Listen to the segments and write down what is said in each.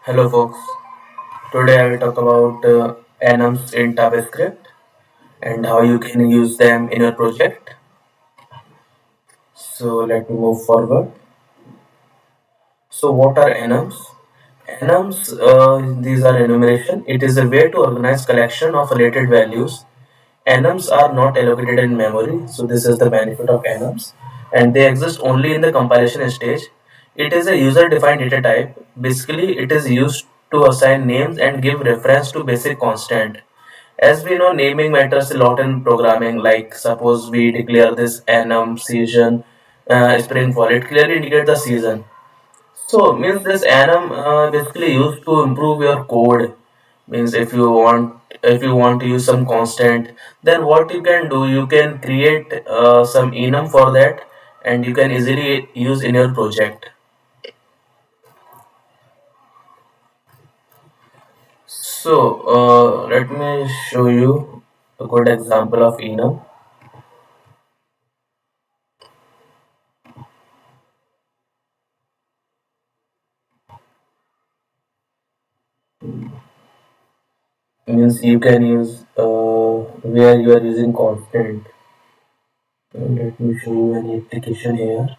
Hello folks, today I will talk about enums in JavaScript and how you can use them in your project. So let me move forward. So what are enums? Enums, these are enumeration. It is a way to organize collection of related values. Enums are not allocated in memory, so this is the benefit of enums, and they exist only in the compilation stage. It is a user-defined data type. Basically, it is used to assign names and give reference to basic constant. As we know, naming matters a lot in programming. Like suppose we declare this enum season spring fall, it clearly indicates the season. So means this enum basically used to improve your code. Means if you want to use some constant, then what you can do, you can create some enum for that, and you can easily use in your project. So let me show you a good example of enum. Means you can use where you are using constant. Let me show you an application here.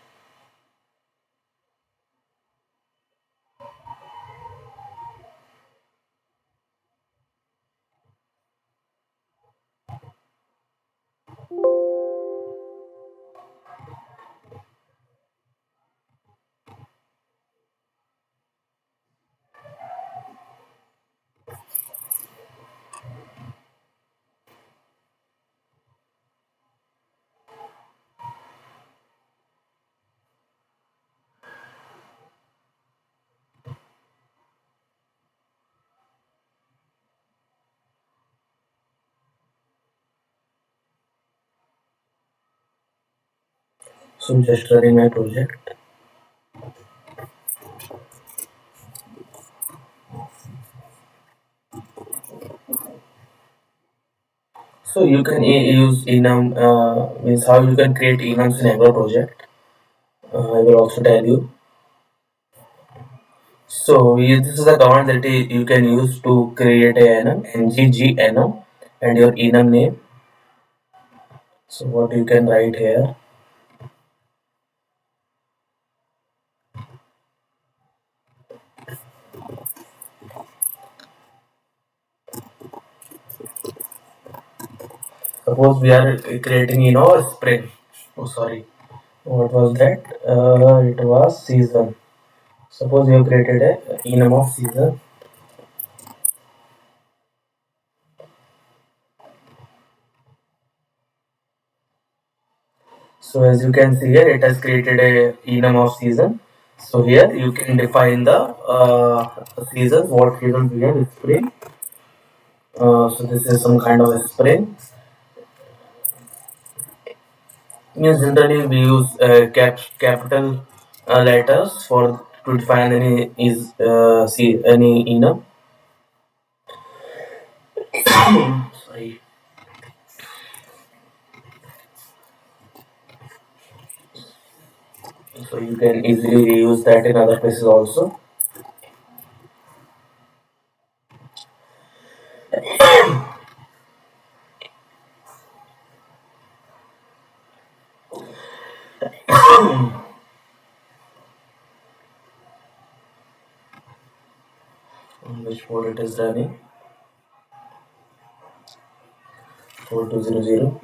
So I'm just running my project. So you can use enum, means how you can create enums in Angular project. I will also tell you. So this is a command that you can use to create a enum, ngg enum, and your enum name. So what you can write here. Suppose we are creating spring. Oh sorry, what was that? It was season. Suppose you have created a enum of season. So as you can see here, it has created a enum of season. So here you can define the seasons. What seasons we have? Spring. So this is some kind of a spring. Means generally we use capital letters for to define any is see any enum. Sorry. So you can easily reuse that in other places also. On which mode it is running? 4200.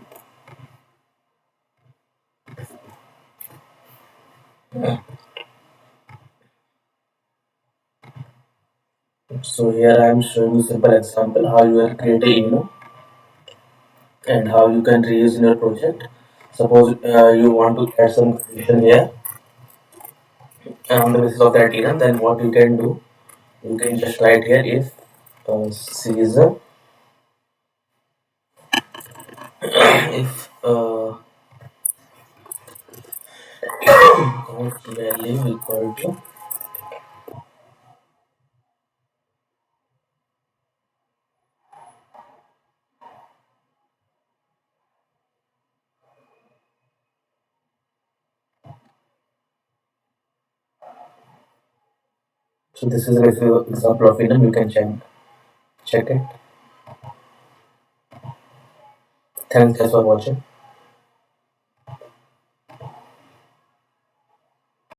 So here I am showing you simple example how you will create a enum and how you can reuse in your project. Suppose you want to add some condition here on the basis of that enum, then what you can do, you can just write here if season if cost value equal to So this is a example of enum. You can check it. Thanks guys for watching.